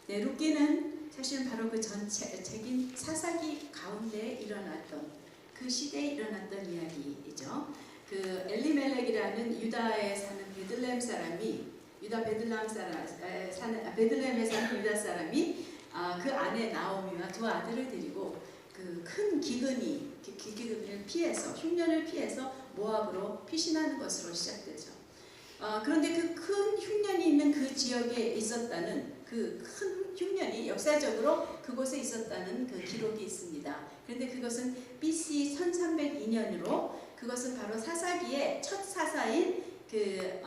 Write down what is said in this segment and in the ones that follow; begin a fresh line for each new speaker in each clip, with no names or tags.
네, 룻기는 사실은 바로 그 전체적인 사사기 가운데 일어났던 그 시대에 일어났던 이야기이죠. 그 엘리멜렉이라는 유다에 사는 베들레헴 사람이 베들레헴에 사는 유다 사람이 그 아내 나오미와 두 아들을 데리고 그 큰 기근을 피해서 흉년을 피해서 모압으로 피신하는 것으로 시작되죠. 그런데 그 큰 흉년이 있는 그 지역에 있었다는 그 큰 흉년이 역사적으로 그곳에 있었다는 그 기록이 있습니다. 그런데 그것은 BC 1302년으로 그것은 바로 사사기의 첫 사사인 그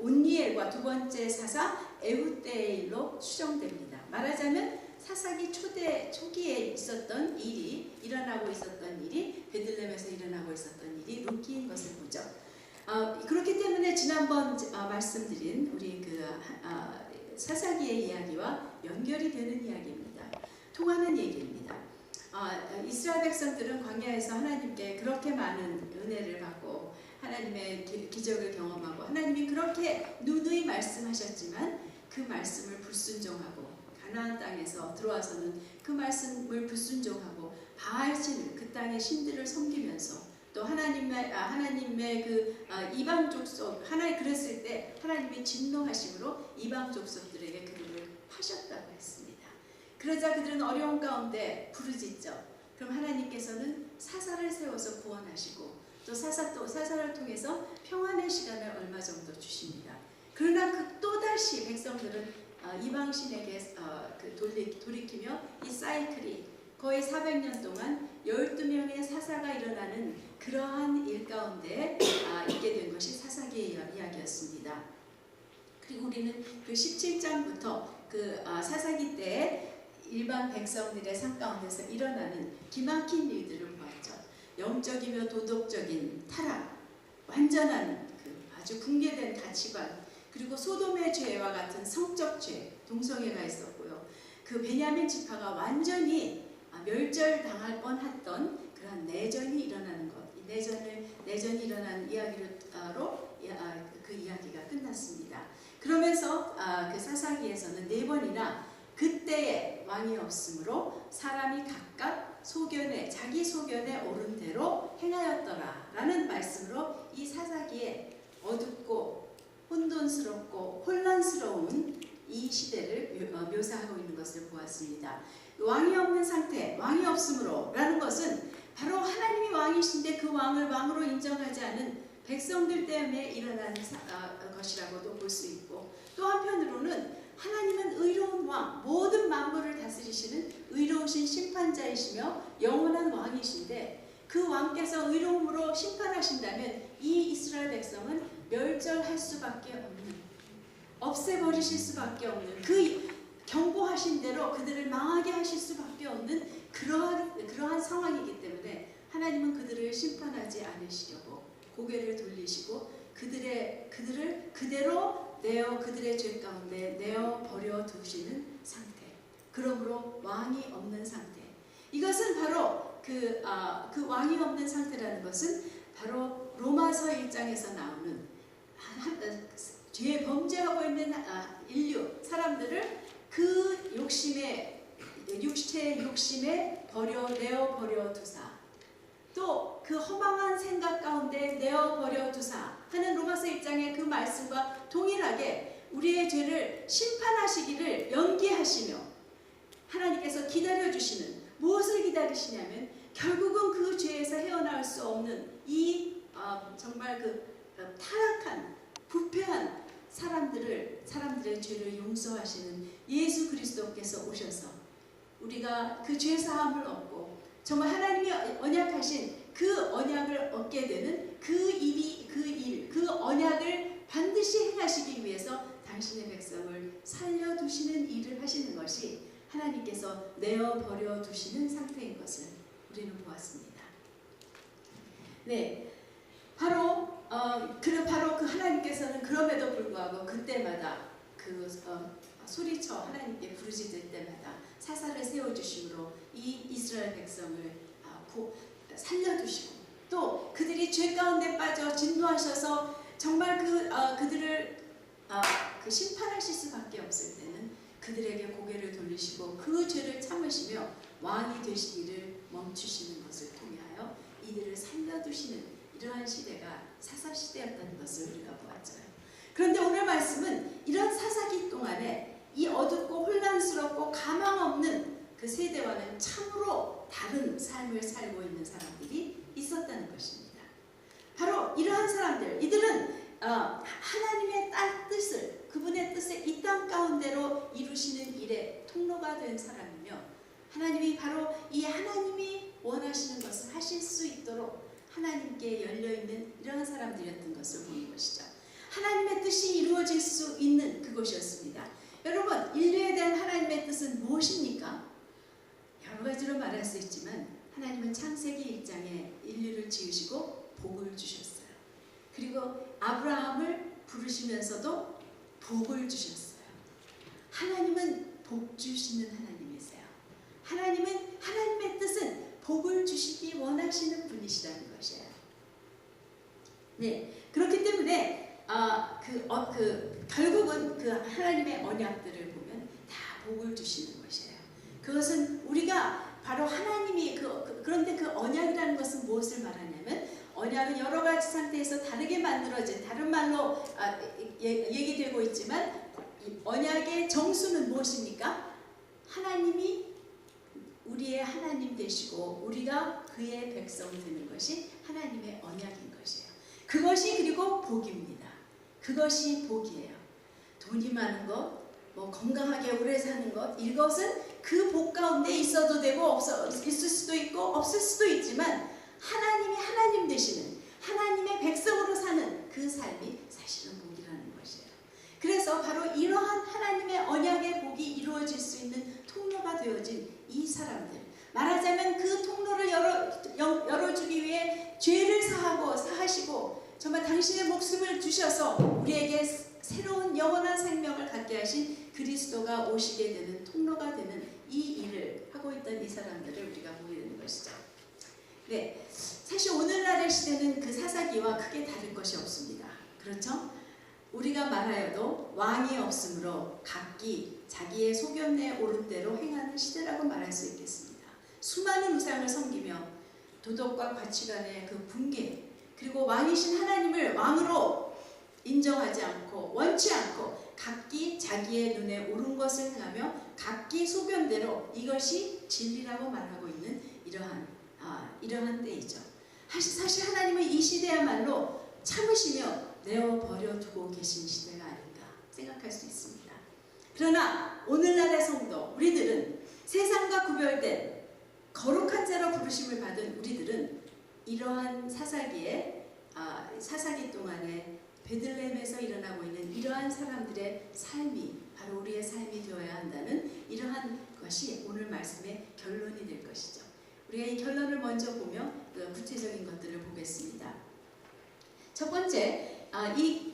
온니엘과 두 번째 사사 에훗 때의 일로 추정됩니다. 말하자면 사사기 초기에 있었던 일이 일어나고 있었던 일이 베들레헴에서 일어나고 있었던 일이 룻기인 것을 보죠. 그렇기 때문에 지난번 말씀드린 우리 그 사사기의 이야기와 연결이 되는 이야기입니다. 통하는 얘기입니다. 이스라엘 백성들은 광야에서 하나님께 그렇게 많은 은혜를 받고 하나님의 기적을 경험하고 하나님이 그렇게 누누이 말씀하셨지만 그 말씀을 불순종하고 가나안 땅에서 들어와서는 그 말씀을 불순종하고 바알신 그 땅의 신들을 섬기면서 또 하나님의 그 이방 족속 하나님 그랬을 때 하나님이 진노하심으로 이방 족속들에게 그들을 파셨다고 했습니다. 그러자 그들은 어려운 가운데 부르짖죠. 그럼 하나님께서는 사사를 세워서 구원하시고 또 사사를 통해서 평안의 시간을 얼마 정도 주십니다. 그러나 또다시 백성들은 이방신에게 돌이키며 이 사이클이 거의 400년 동안 12명의 사사가 일어나는 그러한 일 가운데 있게 된 것이 사사기의 이야기였습니다. 그리고 우리는 그 17장부터 그 사사기 때 일반 백성들의 삶 가운데서 일어나는 기막힌 일들을 보았죠. 영적이며 도덕적인 타락, 완전한 그 아주 붕괴된 가치관, 그리고 소돔의 죄와 같은 성적 죄, 동성애가 있었고요. 그 베냐민 지파가 완전히 멸절당할 뻔했던 그런 내전이 일어나는 것, 이 내전이 일어나는 이야기로 그 이야기가 끝났습니다. 그러면서 그 사사기에서는 4번이나 그때의 왕이 없으므로 사람이 각각 자기 소견에 오른 대로 행하였더라 라는 말씀으로 이 사사기에 어둡고 혼돈스럽고 혼란스러운 이 시대를 묘사하고 있는 것을 보았습니다. 왕이 없는 상태, 왕이 없으므로 라는 것은 바로 하나님이 왕이신데 그 왕을 왕으로 인정하지 않은 백성들 때문에 일어나는 것이라고도 볼 수 있고, 또 한편으로는 하나님은 의로운 왕, 모든 만물을 다스리시는 의로우신 심판자이시며 영원한 왕이신데 그 왕께서 의로움으로 심판하신다면 이 이스라엘 백성은 멸절할 수밖에 없는, 없애버리실 수밖에 없는, 그 경고하신 대로 그들을 망하게 하실 수밖에 없는 그러한 상황이기 때문에 하나님은 그들을 심판하지 않으시려고 고개를 돌리시고 그들을 그대로 그들의 죄 가운데 내어 버려 두시는 상태. 그러므로 왕이 없는 상태. 이것은 바로 그 왕이 없는 상태라는 것은 바로 로마서 1장에서 나오는 죄 범죄하고 있는 인류 사람들을 그 육체의 욕심에 내어 버려 두사, 또 그 허망한 생각 가운데 내어 버려 두사 하는 로마서 1장의 그 말씀과 동일하게 우리의 죄를 심판하시기를 연기하시며 하나님께서 기다려주시는, 무엇을 기다리시냐면 결국은 그 죄에서 헤어나올 수 없는 이 정말 그 타락한 부패한 사람들의 죄를 용서하시는 예수 그리스도께서 오셔서 우리가 그 죄 사함을 얻고 정말 하나님이 언약하신 그 언약을 얻게 되는 그 언약을 반드시 행하시기 위해서 당신의 백성을 살려두시는 일을 하시는 것이 하나님께서 내어 버려 두시는 상태인 것을 우리는 보았습니다. 네, 바로 그 하나님께서는 그럼에도 불구하고 그때마다 소리쳐 하나님께 부르짖을 때마다 사사를 세워주심으로 이 이스라엘 백성을 살려두시고, 또 그들이 죄 가운데 빠져 진노하셔서 정말 그들을 심판하실 수밖에 없을 때는 그들에게 고개를 돌리시고 그 죄를 참으시며 왕이 되시기를 멈추시는 것을 통하여 이들을 살려두시는 이러한 시대가 사사시대였다는 것을 우리가 보았죠. 그런데 오늘 말씀은 이런 사사기 동안에 이 어둡고 혼란스럽고 가망 없는 그 세대와는 참으로 다른 삶을 살고 있는 사람들이 있었다는 것입니다. 바로 이러한 사람들, 이들은 하나님의 뜻을, 그분의 뜻을 이 땅 가운데로 이루시는 일에 통로가 된 사람이며, 하나님이 바로 이 하나님이 원하시는 것을 하실 수 있도록 하나님께 열려있는 이러한 사람들이었던 것을 보는 것이죠. 하나님의 뜻이 이루어질 수 있는 그것이었습니다. 여러분, 인류에 대한 하나님의 뜻은 무엇입니까? 여러 가지로 말할 수 있지만 하나님은 창세기 1장에 인류를 지으시고 복을 주셨어요. 그리고 아브라함을 부르시면서도 복을 주셨어요. 하나님은 복 주시는 하나님이세요. 하나님의 뜻은 복을 주시기 원하시는 분이시라는 것이에요. 네, 그렇기 때문에 결국은 그 하나님의 언약들을 보면 다 복을 주시는 것이에요. 그것은 우리가 바로 하나님이 그런데 그 언약이라는 것은 무엇을 말하냐면, 언약은 여러 가지 상태에서 다르게 만들어진, 다른 말로 얘기되고 있지만, 언약의 정수는 무엇입니까? 하나님이 우리의 하나님 되시고 우리가 그의 백성 되는 것이 하나님의 언약인 것이에요. 그것이 그리고 복입니다. 그것이 복이에요. 돈이 많은 것, 건강하게 오래 사는 것, 이것은 그 복 가운데 있어도 되고 있을 수도 있고 없을 수도 있지만, 하나님이 하나님 되시는 하나님의 백성으로 사는 그 삶이 사실은 복이라는 것이에요. 그래서 바로 이러한 하나님의 언약의 복이 이루어질 수 있는 통로가 되어진 이 사람들, 말하자면 그 통로를 열어주기 위해 죄를 사하시고 정말 당신의 목숨을 주셔서 우리에게 새로운 영원한 생명을 갖게 하신 그리스도가 오시게 되는 통로가 되는 이 일을 하고 있던 이 사람들을 우리가 보게 되는 것이죠. 네, 사실 오늘날의 시대는 그 사사기와 크게 다를 것이 없습니다. 그렇죠? 우리가 말하여도 왕이 없으므로 각기 자기의 소견에 옳은 대로 행하는 시대라고 말할 수 있겠습니다. 수많은 우상을 섬기며 도덕과 가치관의 그 붕괴, 그리고 왕이신 하나님을 왕으로 인정하지 않고 원치 않고 각기 자기의 눈에 옳은 것을 행하며 각기 소견대로 이것이 진리라고 말하고 있는 이러한 때이죠. 사실 하나님은 이 시대야말로 참으시며 내어버려 두고 계신 시대가 아닌가 생각할 수 있습니다. 그러나 오늘날의 성도, 우리들은 세상과 구별된 거룩한 자로 부르심을 받은 우리들은 이러한 사사기 동안에 베들레헴에서 일어나고 있는 이러한 사람들의 삶이 바로 우리의 삶이 되어야 한다는 이러한 것이 오늘 말씀의 결론이 될 것이죠. 우리가 이 결론을 먼저 보며 구체적인 것들을 보겠습니다. 첫 번째, 이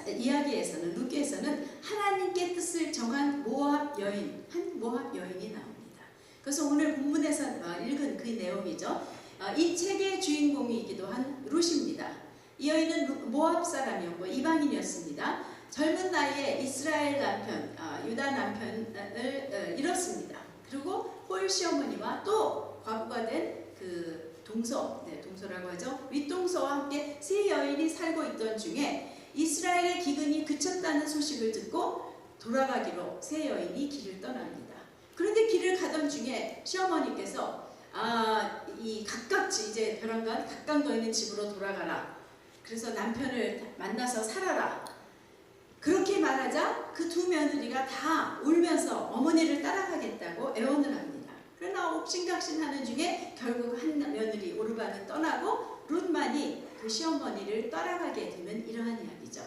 이야기에서는, 루카에서는 하나님께 뜻을 정한 모압 여인, 한 모압 여인이 나옵니다. 그래서 오늘 본문에서 읽은 그 내용이죠. 이 책의 주인공이기도 한 룻입니다. 이 여인은 모압 사람이었고 이방인이었습니다. 젊은 나이에 이스라엘 남편, 유다 남편을 잃었습니다. 그리고 홀 시어머니와 또 과부가 된 그 동서라고 하죠. 윗동서와 함께 세 여인이 살고 있던 중에 이스라엘의 기근이 그쳤다는 소식을 듣고 돌아가기로 세 여인이 길을 떠납니다. 그런데 길을 가던 중에 시어머니께서 이 가깝지, 이제 벼랑간 각각너 있는 집으로 돌아가라. 그래서 남편을 만나서 살아라. 그렇게 말하자 그 두 며느리가 다 울면서 어머니를 따라가겠다고 애원을 합니다. 그러나 옥신각신하는 중에 결국 한 며느리 오르반은 떠나고 룻만이 그 시어머니를 따라가게 되는 이러한 이야기죠.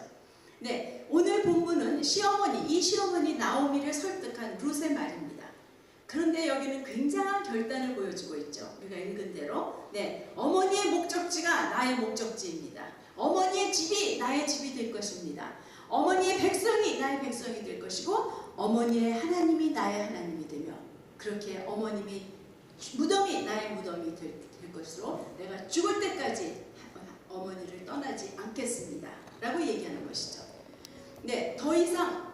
네, 오늘 본문은 이 시어머니 나오미를 설득한 룻의 말입니다. 그런데 여기는 굉장한 결단을 보여주고 있죠. 우리가 읽은 대로. 네, 어머니의 목적지가 나의 목적지입니다. 어머니의 집이 나의 집이 될 것입니다. 어머니의 백성이 나의 백성이 될 것이고, 어머니의 하나님이 나의 하나님이 되며, 그렇게 어머님이 무덤이 나의 무덤이 될 것으로 내가 죽을 때까지 어머니를 떠나지 않겠습니다 라고 얘기하는 것이죠. 네, 더 이상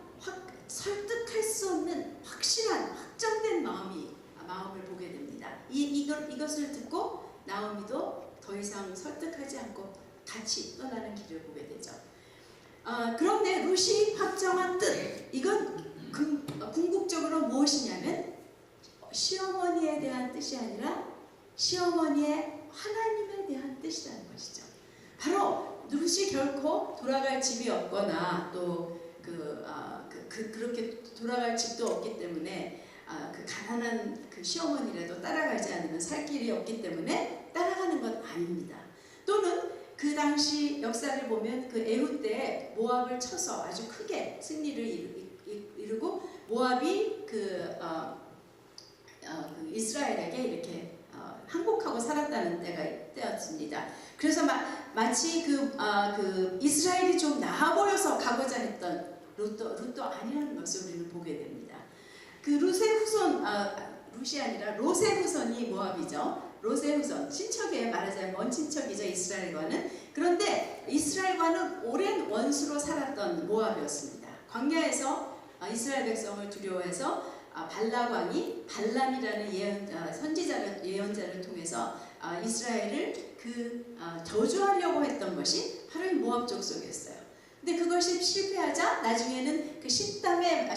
설득할 수 없는 확실한 확정된 마음을 보게 됩니다. 이것을 듣고 나오미도 더 이상 설득하지 않고 같이 떠나는 길을 보게 되죠. 그런데 룻이 확정한 뜻, 이건 궁극적으로 무엇이냐면 시어머니에 대한 뜻이 아니라 시어머니의 하나님에 대한 뜻이라는 것이죠. 바로 룻이 결코 돌아갈 집이 없거나 또 그렇게 돌아갈 집도 없기 때문에 그 가난한 그 시어머니라도 따라가지 않으면 살 길이 없기 때문에 따라가는 건 아닙니다. 또는 그 당시 역사를 보면 그 에훗 때 모압을 쳐서 아주 크게 승리를 이루고 모압이 그 이스라엘에게 이렇게 항복하고 살았다는 때였습니다. 그래서 마치 그 이스라엘이 좀 나아 보여서 가고자 했던 룻도 아니라는 것을 우리는 보게 됩니다. 그 룻의 후손, 룻이 아니라 롯의 후손이 모압이죠. 롯의 후손, 친척에 말하자면 먼 친척이죠, 이스라엘과는. 그런데 이스라엘과는 오랜 원수로 살았던 모압이었습니다. 광야에서 이스라엘 백성을 두려워해서 발락 왕이 발람이라는 예언자를 통해서 이스라엘을 저주하려고 했던 것이 바로 이 모압 족속이었어요. 근데 그것이 실패하자 나중에는 그 시뜸에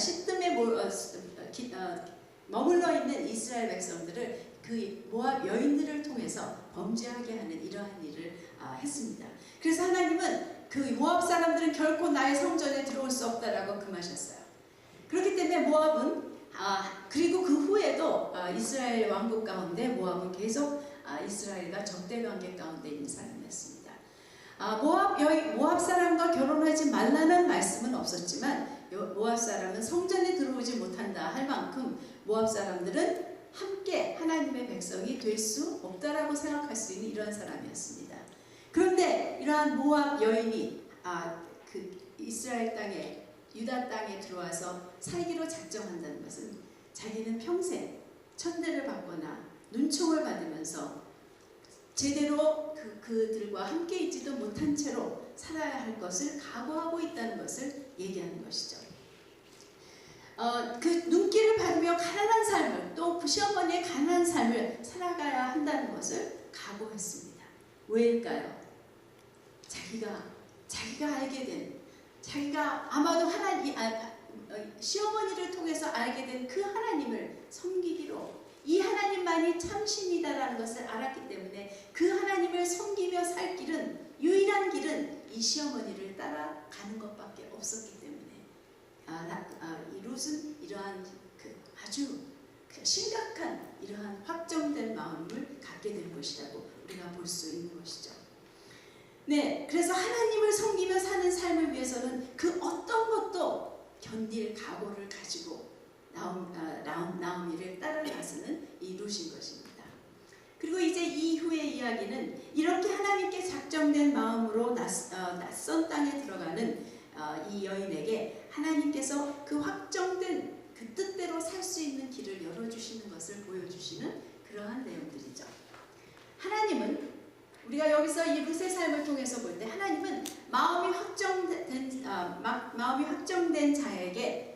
머물러 있는 이스라엘 백성들을 그 모압 여인들을 통해서 범죄하게 하는 이러한 일을 했습니다. 그래서 하나님은 그 모압 사람들은 결코 나의 성전에 들어올 수 없다라고 금하셨어요. 그렇기 때문에 모압은 그리고 그 후에도 이스라엘 왕국 가운데 모압은 계속 이스라엘과 적대 관계 가운데 있는 사람이었습니다. 모압 사람과 결혼하지 말라는 말씀은 없었지만 모압 사람은 성전에 들어오지 못한다 할 만큼 모압 사람들은 함께 하나님의 백성이 될 수 없다라고 생각할 수 있는 이런 사람이었습니다. 그런데 이러한 모압 여인이 그 이스라엘 땅에 유다 땅에 들어와서 살기로 작정한다는 것은 자기는 평생 천대를 받거나 눈총을 받으면서 제대로 그들과 함께 있지도 못한 채로 살아야 할 것을 각오하고 있다는 것을 얘기하는 것이죠. 그 눈길을 받으며 가난한 삶을 또 시어머니의 가난한 삶을 살아가야 한다는 것을 각오했습니다. 왜일까요? 자기가 알게 된 자기가 아마도 시어머니를 통해서 알게 된 그 하나님을 섬기기로 이 하나님만이 참신이다라는 것을 알았기 때문에 그 하나님을 섬기며 살 길은 유일한 길은 이 시어머니를 따라가는 것밖에 없었기 때문에 이 룻은 이러한 아주 심각한 이러한 확정된 마음을 갖게 된 것이라고 우리가 볼 수 있는 것이죠. 네, 그래서 하나님을 섬기며 사는 삶을 위해서는 그 어떤 것도 견딜 각오를 가지고 나오미를 따라 나서는 이 룻인 것입니다. 그리고 이제 이후의 이야기는 이렇게 하나님께 작정된 마음으로 낯선 땅에 들어가는 이 여인에게 하나님께서 그 확정된 그 뜻대로 살 수 있는 길을 열어주시는 것을 보여주시는 그러한 내용들이죠. 하나님은 우리가 여기서 이 룻의 삶을 통해서 볼 때 하나님은 마음이 확정된 자에게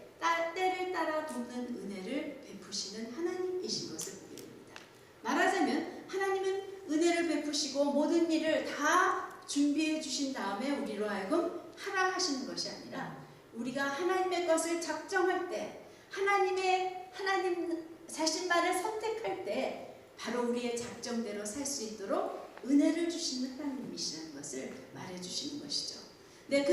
때를 따라 돕는 은혜를 베푸시는 하나님이신 것을 보게 됩니다. 말하자면 하나님은 은혜를 베푸시고 모든 일을 다 준비해 주신 다음에 우리로 하여금 하라 하시는 것이 아니라 우리가 하나님의 것을 작정할 때 하나님 자신만을 선택할 때 바로 우리의 작정대로 살 수 있도록 은혜를 주시는 하나님이시라는 것을 말해주시는 것이죠. 네,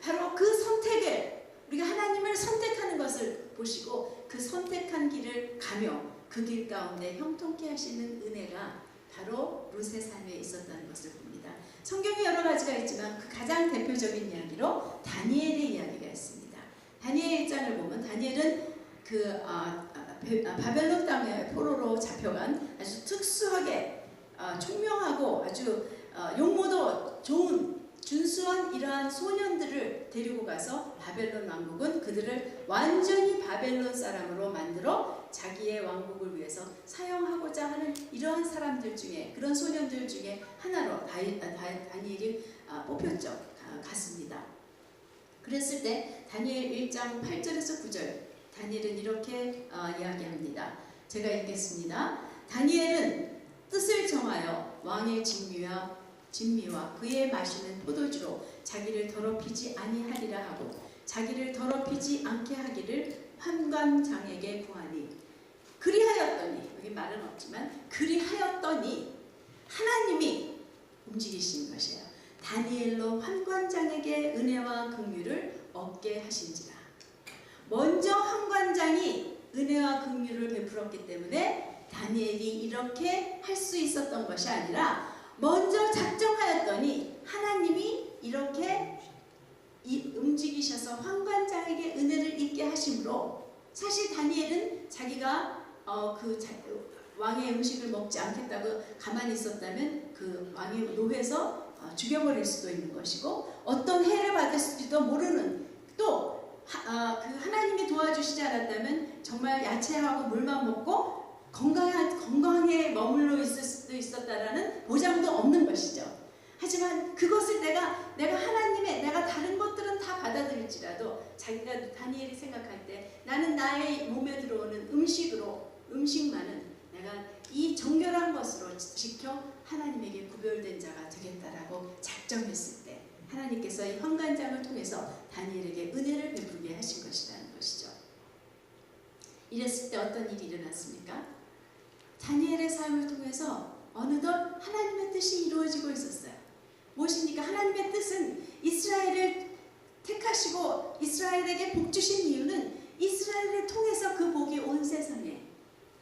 바로 그 선택을 우리가 하나님을 선택하는 것을 보시고 그 선택한 길을 가며 그 길 가운데 형통케 하시는 은혜가 바로 룻의 삶에 있었다는 것을 봅니다. 성경에 여러 가지가 있지만 그 가장 대표적인 이야기로 다니엘의 이야기가 있습니다. 다니엘 1장을 보면 다니엘은 바벨론 땅에 포로로 잡혀간 아주 특수하게 총명하고 아주 용모도 좋은 준수한 이러한 소년들을 데리고 가서 바벨론 왕국은 그들을 완전히 바벨론 사람으로 만들어 자기의 왕국을 위해서 사용하고자 하는 이러한 사람들 중에 그런 소년들 중에 하나로 다니엘이 뽑혔죠. 갔습니다. 그랬을 때 다니엘 1장 8절에서 9절 다니엘은 이렇게 이야기합니다. 제가 읽겠습니다. 다니엘은 뜻을 정하여 왕의 진미와 그의 마시는 포도주로 자기를 더럽히지 아니하리라 하고 자기를 더럽히지 않게 하기를 환관장에게 구하니 그리하였더니, 여기 말은 없지만 그리하였더니 하나님이 움직이신 것이에요. 다니엘로 환관장에게 은혜와 긍휼을 얻게 하신지라. 먼저 환관장이 은혜와 긍휼을 베풀었기 때문에 다니엘이 이렇게 할 수 있었던 것이 아니라 먼저 작정하였더니 하나님이 이렇게 움직이셔서 환관장에게 은혜를 입게 하심으로, 사실 다니엘은 자기가 왕의 음식을 먹지 않겠다고 가만히 있었다면 그 왕의 노해서 죽여버릴 수도 있는 것이고 어떤 해를 받을 수도 모르는, 또 그 하나님이 도와주시지 않았다면 정말 야채하고 물만 먹고 건강하게 머물러 있을 수도 있었다라는 보장도 없는 것이죠. 하지만 그것을 내가 다른 것들은 다 받아들일지라도 자기가 다니엘이 생각할 때 나는 나의 몸에 들어오는 음식만은 내가 이 정결한 것으로 지켜 하나님에게 구별된 자가 되겠다라고 작정했을 때 하나님께서 이 환관장을 통해서 다니엘에게 은혜를 베풀게 하신 것이라는 것이죠. 이랬을 때 어떤 일이 일어났습니까? 다니엘의 삶을 통해서 어느덧 하나님의 뜻이 이루어지고 있었어요. 무엇입니까? 하나님의 뜻은 이스라엘을 택하시고 이스라엘에게 복 주신 이유는 이스라엘을 통해서 그 복이 온 세상에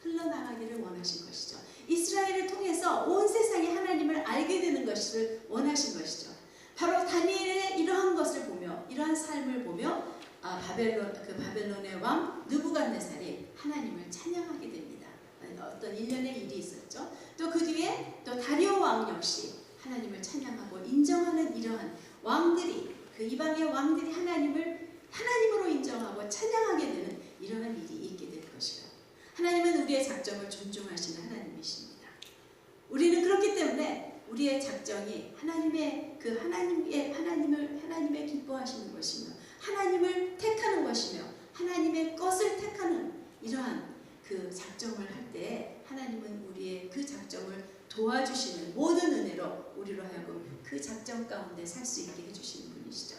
흘러나가기를 원하신 것이죠. 이스라엘을 통해서 온 세상이 하나님을 알게 되는 것을 원하신 것이죠. 바로 다니엘의 이러한 것을 보며, 이러한 삶을 보며 바벨론의 왕 느부갓네살이 하나님을 찬양하게 됩니다. 어떤 일련의 일이 있었죠. 또 그 뒤에 또 다리오 왕 역시 하나님을 찬양하고 인정하는 이러한 왕들이, 그 이방의 왕들이 하나님으로 인정하고 찬양하게 되는 이러한 일이 있게 될 것이다. 하나님은 우리의 작정을 존중하시는 하나님이십니다. 우리는 그렇기 때문에 우리의 작정이 하나님의 기뻐하시는 것이며 하나님을 택하는 것이며 하나님의 것을 택하는 이러한 그 작정을 할 때 하나님은 우리의 그 작정을 도와주시는 모든 은혜로 우리로 하여금 그 작정 가운데 살 수 있게 해주시는 분이시죠.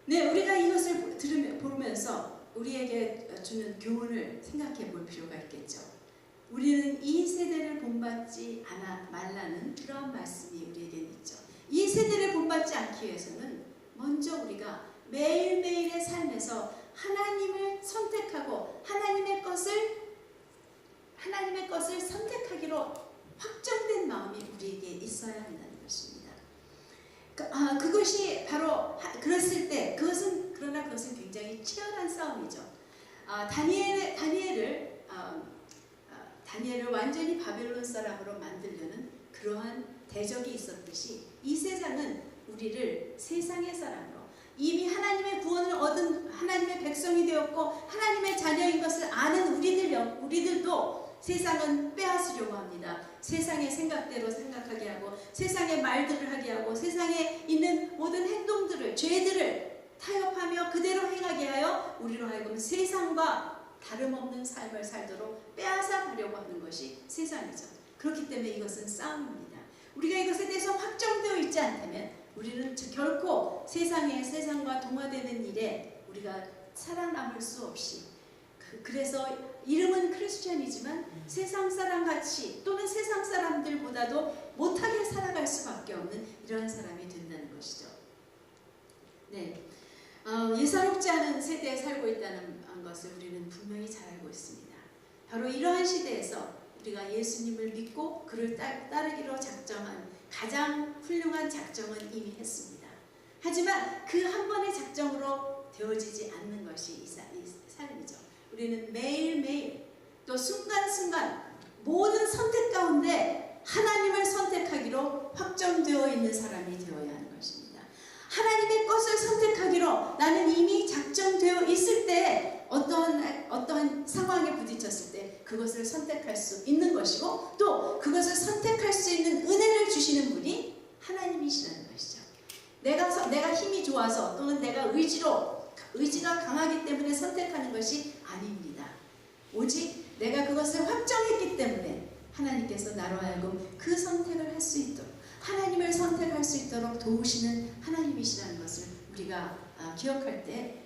네, 우리가 이것을 보면서 우리에게 주는 교훈을 생각해 볼 필요가 있겠죠. 우리는 이 세대를 본받지 말라는 그런 말씀이 우리에게는 있죠. 이 세대를 본받지 않기 위해서는 먼저 우리가 매일매일의 삶에서 하나님을 선택하고 하나님의 것을 선택하기로 확정된 마음이 우리에게 있어야 한다는 것입니다. 그것이 바로 그랬을 때 그러나 그것은 굉장히 치열한 싸움이죠. 다니엘을 완전히 바벨론 사람으로 만들려는 그러한 대적이 있었듯이 이 세상은 우리를 세상의 사람으로, 이미 하나님의 구원을 얻은 하나님의 백성이 되었고 하나님의 자녀인 것을 아는 우리들도 세상은 빼앗으려고 합니다. 세상의 생각대로 생각하게 하고 세상의 말들을 하게 하고 세상에 있는 모든 행동들을, 죄들을 타협하며 그대로 행하게 하여 우리로 하여금 세상과 다름없는 삶을 살도록 빼앗아 가려고 하는 것이 세상이죠. 그렇기 때문에 이것은 싸움입니다. 우리가 이것에 대해서 확정되어 있지 않다면 우리는 결코 세상과 동화되는 일에 우리가 살아남을 수 없이, 그래서 이름은 크리스천이지만 세상 사람 같이 또는 세상 사람들보다도 못하게 살아갈 수밖에 없는 이러한 사람이 된다는 것이죠. 네, 예사롭지 않은 세대에 살고 있다는 것을 우리는 분명히 잘 알고 있습니다. 바로 이러한 시대에서 우리가 예수님을 믿고 그를 따르기로 작정한 가장 훌륭한 작정은 이미 했습니다. 하지만 그 한 번의 작정으로 되어지지 않는 것이 이 삶이죠. 우리는 매일매일 또 순간순간 모든 선택 가운데 하나님을 선택하기로 확정되어 있는 사람이 되어야 하는 것입니다. 하나님의 것을 선택하기로 나는 이미 작정되어 있을 때 어떠한 상황에 부딪혔을 때 그것을 선택할 수 있는 것이고 또 그것을 선택할 수 있는 은혜를 주시는 분이 하나님이시라는 것이죠. 내가 힘이 좋아서 또는 내가 의지가 강하기 때문에 선택하는 것이 아닙니다. 오직 내가 그것을 확정했기 때문에 하나님께서 나로 하여금 그 선택을 할 수 있도록, 하나님을 선택할 수 있도록 도우시는 하나님이시라는 것을 우리가 기억할 때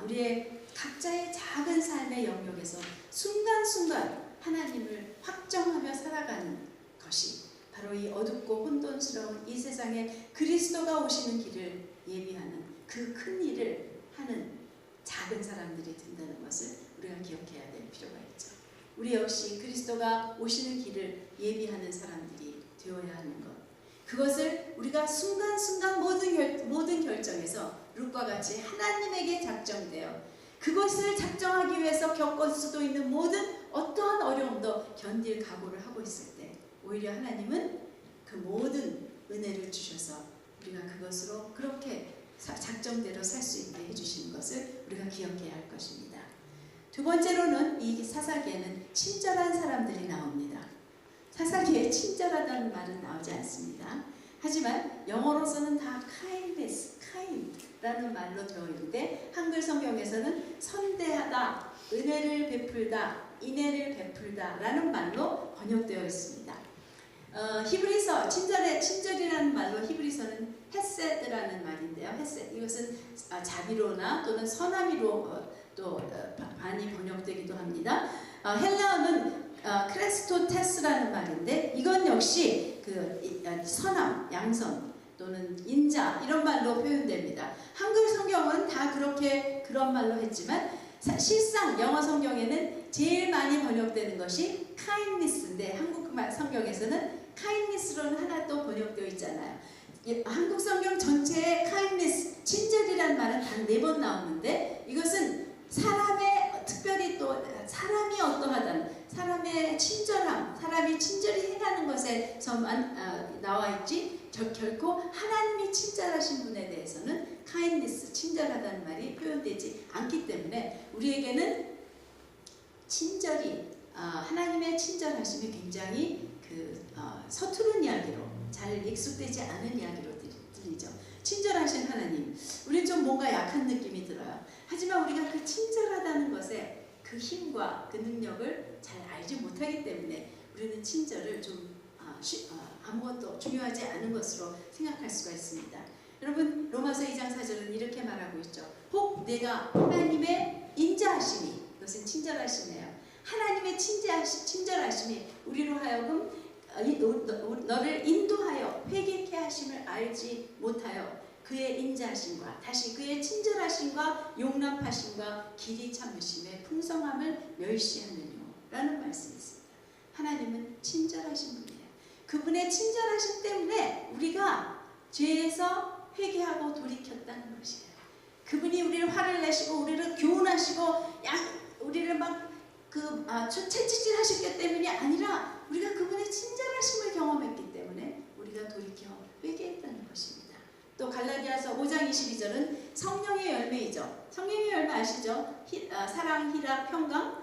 우리의 각자의 작은 삶의 영역에서 순간순간 하나님을 확정하며 살아가는 것이 바로 이 어둡고 혼돈스러운 이 세상에 그리스도가 오시는 길을 예비하는 그 큰 일을 하는 작은 사람들이 된다는 것을 우리가 기억해야 될 필요가 있죠. 우리 역시 그리스도가 오시는 길을 예비하는 사람들이 되어야 하는 것, 그것을 우리가 순간순간 모든 결정에서 룻과 같이 하나님에게 작정되어 그것을 작정하기 위해서 겪을 수도 있는 모든 어떠한 어려움도 견딜 각오를 하고 있을 때 오히려 하나님은 그 모든 은혜를 주셔서 우리가 그것으로 그렇게 작정대로 살 수 있게 해주시는 것을 우리가 기억해야 할 것입니다. 두 번째로는 이 사사기에는 친절한 사람들이 나옵니다. 사사기에 친절하다는 말은 나오지 않습니다. 하지만 영어로서는 다 kindness, kind라는 말로 되어 있는데 한글 성경에서는 선대하다, 은혜를 베풀다, 인애를 베풀다 라는 말로 번역되어 있습니다. 히브리서, 친절이라는 말로 히브리서는 헤세드라는 말인데요. 헤세드, 이것은 자비로나 또는 선함이로 또 많이 번역되기도 합니다. 헬라어는 크레스토테스라는 말인데 이건 역시 그 선함, 양선 또는 인자 이런 말로 표현됩니다. 한글 성경은 다 그런 말로 했지만 실상 영어 성경에는 제일 많이 번역되는 것이 kindness인데 한국 성경에서는 kindness로는 하나 또 번역되어 있잖아요. 한국 성경 전체에 kindness, 친절이라는 말은 단 4번 나오는데 이것은 사람의 특별히 또 사람이 어떠하다는 사람의 친절함, 사람이 친절히 행하는 것에서만 나와 있지 결코 하나님이 친절하신 분에 대해서는 kindness, 친절하다는 말이 표현되지 않기 때문에 우리에게는 친절이 하나님의 친절하심이 굉장히 서투른 이야기로 잘 익숙되지 않은 이야기로 들리죠. 친절하신 하나님, 우리는 좀 뭔가 약한 느낌이 들어요. 하지만 우리가 그 친절하다는 것에 그 힘과 그 능력을 잘 알지 못하기 때문에 우리는 친절을 좀 아무것도 중요하지 않은 것으로 생각할 수가 있습니다. 여러분 로마서 2장 4절은 이렇게 말하고 있죠. 혹 내가 하나님의 인자하심이, 그것은 친절하심이에요. 하나님의 친절하심이 우리로 하여금 너를 인도하여 회개케 하심을 알지 못하여 그의 인자하심과 다시 그의 친절하심과 용납하심과 길이 참으심의 풍성함을 멸시하느뇨 라는 말씀이 있습니다. 하나님은 친절하신 분이에요. 그분의 친절하심 때문에 우리가 죄에서 회개하고 돌이켰다는 것이에요. 그분이 우리를 화를 내시고 우리를 교훈하시고 우리를 막 채찍질 하셨기 때문이 아니라 우리가 그분의 친절하심을 경험했기 때문에 우리가 돌이켜 회개했다는 것입니다. 또 갈라디아서 5장 22절은 성령의 열매이죠. 성령의 열매 아시죠? 사랑, 희락, 평강,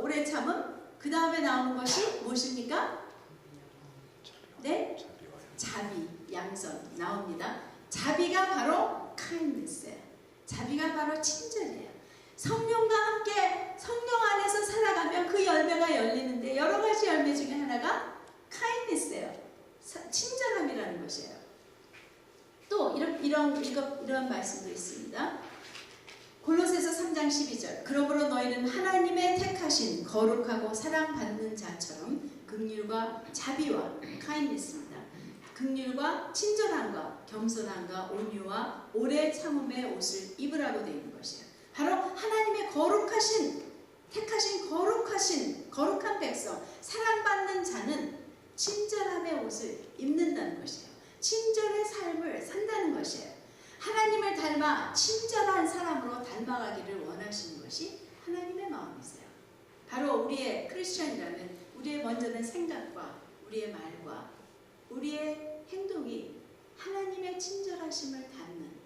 오래 참음. 그 다음에 나오는 것이 무엇입니까? 네? 자비, 양선 나옵니다. 자비가 바로 kindness예요. 자비가 바로 친절이에요. 성령과 함께 성령 안에서 살아가면 그 열매가 열리는데 여러 가지 열매 중에 하나가 kindness예요. 친절함이라는 것이에요. 또 이런 말씀도 있습니다. 골로새서 3장 12절 그러므로 너희는 하나님의 택하신 거룩하고 사랑받는 자처럼 긍휼과 자비와 kindness입니다. 긍휼과 친절함과 겸손함과 온유와 오래 참음의 옷을 입으라고 되어 있는 것이에요. 바로 하나님의 택하신 거룩한 백성, 사랑받는 자는 친절함의 옷을 입는다는 것이에요. 친절의 삶을 산다는 것이에요. 하나님을 닮아 친절한 사람으로 닮아가기를 원하시는 것이 하나님의 마음이세요. 바로 우리의 크리스천이라면 우리의 먼저는 생각과 우리의 말과 우리의 행동이 하나님의 친절하심을 닮는,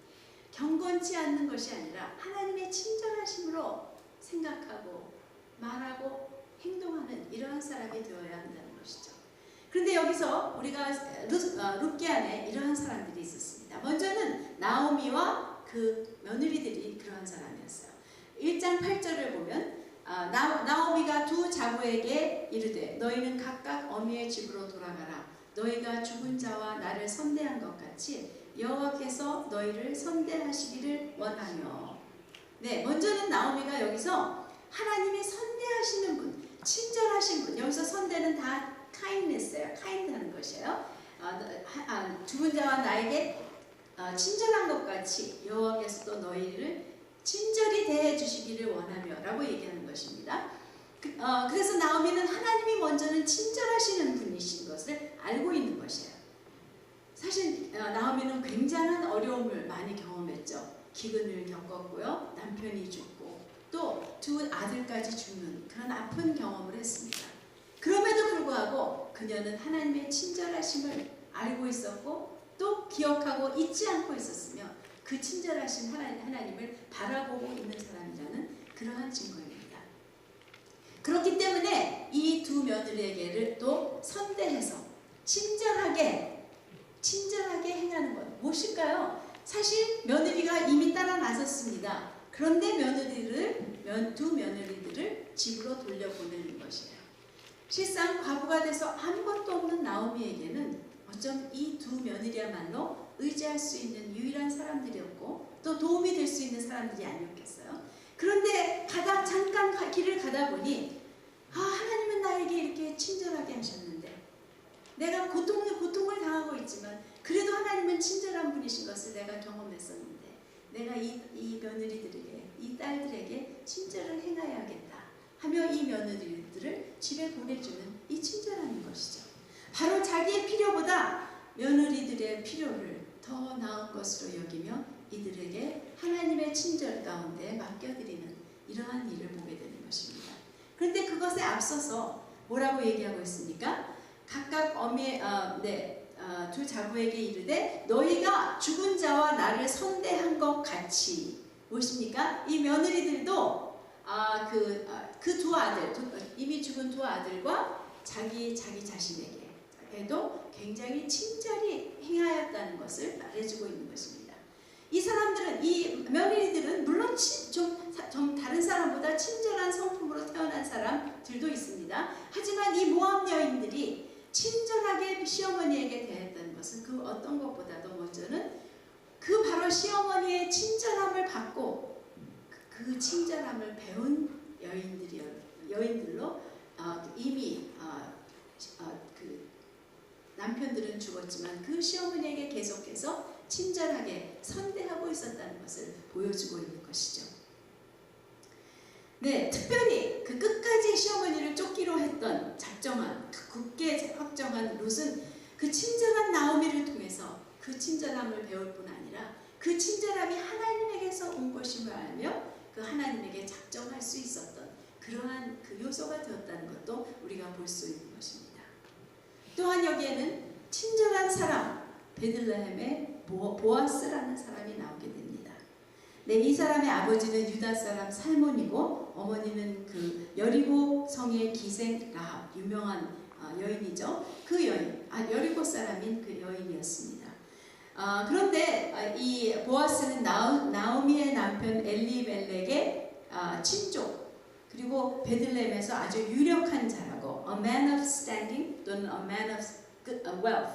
경건치 않는 것이 아니라 하나님의 친절하심으로 생각하고 말하고 행동하는 이러한 사람이 되어야 한다는 것이죠. 그런데 여기서 우리가 룻기 안에 이러한 사람들이 있었습니다. 먼저는 나오미와 그 며느리들이 그러한 사람이었어요. 1장 8절을 보면 나오미가 두 자부에게 이르되 너희는 각각 어미의 집으로 돌아가라. 너희가 죽은 자와 나를 선대한 것 같이 여호와께서 너희를 선대하시기를 원하며. 네, 먼저는 나오미가 여기서 하나님이 선대하시는 분, 친절하신 분, 여기서 선대는 다 kindness예요. kind하는 것이에요. 죽은 자와 나에게 친절한 것 같이 여호와께서 또 너희를 친절히 대해 주시기를 원하며 라고 얘기하는 것입니다. 그래서 나오미는 하나님이 먼저는 친절하시는 분이신 것을 알고 있는 것이에요. 사실 나오미는 굉장한 어려움을 많이 경험했죠. 기근을 겪었고요. 남편이 죽고 또 두 아들까지 죽는 그런 아픈 경험을 했습니다. 그럼에도 불구하고 그녀는 하나님의 친절하심을 알고 있었고 또 기억하고 잊지 않고 있었으며 그 친절하신 하나님을 바라보고 있는 사람이라는 그러한 증거입니다. 그렇기 때문에 이 두 며느리에게를 또 선대해서 친절하게 행하는 것 무엇일까요? 사실 며느리가 이미 따라 나섰습니다. 그런데 두 며느리들을 집으로 돌려보내는 것이에요. 실상 과부가 돼서 아무것도 없는 나오미에게는 어쩜 이 두 며느리야말로 의지할 수 있는 유일한 사람들이었고 또 도움이 될 수 있는 사람들이 아니었겠어요. 그런데 잠깐 길을 가다 보니 하나님은 나에게 이렇게 친절하게 하셨는데 내가 고통을 당하고 있지만 그래도 하나님은 친절한 분이신 것을 내가 경험했었는데 내가 이 며느리들에게 이 딸들에게 친절을 행하여야겠다 하며 이 며느리들을 집에 보내주는 이 친절한 것이죠. 바로 자기의 필요보다 며느리들의 필요를 더 나은 것으로 여기며 이들에게 하나님의 친절 가운데 맡겨드리는 이러한 일을 보게 되는 것입니다. 그런데 그것에 앞서서 뭐라고 얘기하고 있습니까? 각각 두 자부에게 이르되 너희가 죽은 자와 나를 선대한 것 같이. 무엇입니까? 이 며느리들도 그 두 아들, 이미 죽은 두 아들과 자기 자신에게도 굉장히 친절히 행하였다는 것을 말해주고 있는 것입니다. 이 며느리들은 물론 좀 다른 사람보다 친절한 성품으로 태어난 사람들도 있습니다. 하지만 이 모압 여인들이 친절하게 시어머니에게 대했다는 것은 그 어떤 것보다도 먼저는 바로 시어머니의 친절함을 받고 그 친절함을 배운 여인들로 이미 그 남편들은 죽었지만 그 시어머니에게 계속해서 친절하게 선대하고 있었다는 것을 보여주고 있는 것이죠. 네, 특별히 그 끝까지 시어머니를 쫓기로 했던 굳게 확정한 룻은 그 친절한 나오미를 통해서 그 친절함을 배울 뿐 아니라 그 친절함이 하나님에게서 온 것임을 알며 그 하나님에게 작정할 수 있었던 그러한 그 요소가 되었다는 것도 우리가 볼 수 있는 것입니다. 또한 여기에는 친절한 사람, 베들레헴의 보아스라는 사람이 나오게 됩니다. 네, 이 사람의 아버지는 유다 사람 살몬이고 어머니는 그 여리고 성의 기생 라합, 유명한 여인이죠. 그 여인, 여리고 사람인 그 여인이었습니다. 그런데 이 보아스는 나오미의 남편 엘리멜렉의 친족, 그리고 베들레헴에서 아주 유력한 자라고 a man of standing 또는 a man of wealth,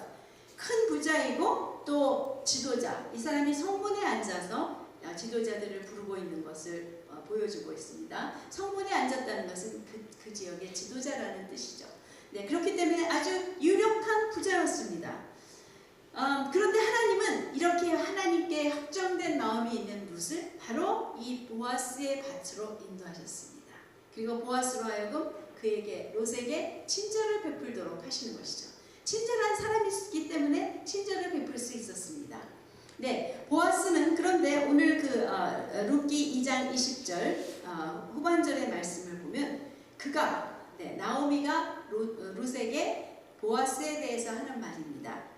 큰 부자이고 또 지도자, 이 사람이 성문에 앉아서 지도자들을 부르고 있는 것을 보여주고 있습니다. 성문에 앉았다는 것은 그 지역의 지도자라는 뜻이죠. 네, 그렇기 때문에 아주 유력한 부자였습니다. 그런데 하나님은 이렇게 하나님께 확정된 마음이 있는 룻을 바로 이 보아스의 밭으로 인도하셨습니다. 그리고 보아스로 하여금 그에게 롯에게 친절을 베풀도록 하시는 것이죠. 친절한 사람이기 때문에 친절을 베풀 수 있었습니다. 네, 보아스는 그런데 오늘 룻기 2장 20절 후반절의 말씀을 보면 나오미가 룻에게 보아스에 대해서 하는 말입니다.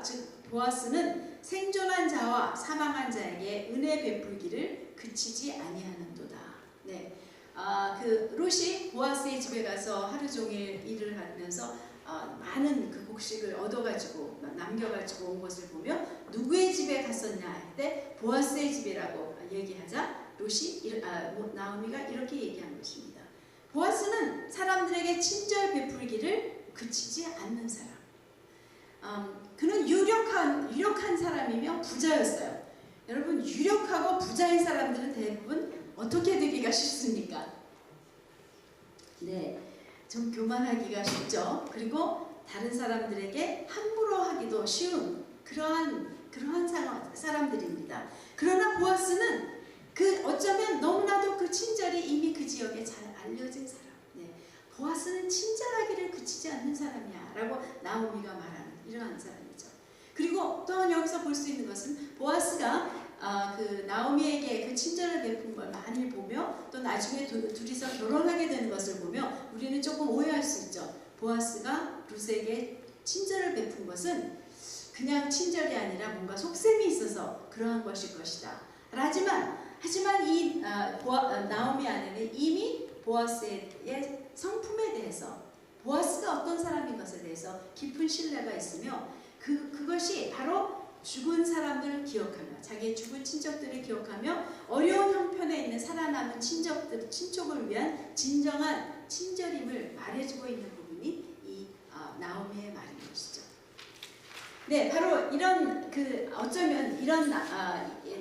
즉 보아스는 생존한 자와 사망한 자에게 은혜 베풀기를 그치지 아니하는도다. 네, 그 롯이 보아스의 집에 가서 하루 종일 일을 하면서 많은 그 곡식을 얻어가지고 남겨가지고 온 것을 보며 누구의 집에 갔었냐 할 때 보아스의 집이라고 얘기하자 나오미가 이렇게 얘기한 것입니다. 보아스는 사람들에게 친절 베풀기를 그치지 않는 사람. 그는 유력한 사람이며 부자였어요. 여러분, 유력하고 부자인 사람들은 대부분 어떻게 되기가 쉽습니까? 네, 좀 교만하기가 쉽죠. 그리고 다른 사람들에게 함부로 하기도 쉬운 그러한 사람들입니다. 그러나 보아스는 어쩌면 너무나도 그 친절이 이미 그 지역에 잘 알려진 사람. 네, 보아스는 친절하기를 그치지 않는 사람이야 라고 나오미가 말하는 이러한 사람이죠. 그리고 또한 여기서 볼 수 있는 것은 보아스가 그 나오미에게 그 친절을 베푼 걸 많이 보며 또 나중에 둘이서 결혼하게 되는 것을 보며 우리는 조금 오해할 수 있죠. 보아스가 룻에게 친절을 베푼 것은 그냥 친절이 아니라 뭔가 속셈이 있어서 그러한 것일 것이다. 하지만 이 나오미 아내는 이미 보아스의 성품에 대해서 보아스가 어떤 사람인 것에 대해서 깊은 신뢰가 있으며 그것이 바로 죽은 사람을 기억하며 자기의 죽은 친척들을 기억하며 어려운 형편에 있는 살아남은 친족을 위한 진정한 친절임을 말해주고 있는 부분이 이 나오미의 말인 것이죠. 네, 바로 어쩌면 이런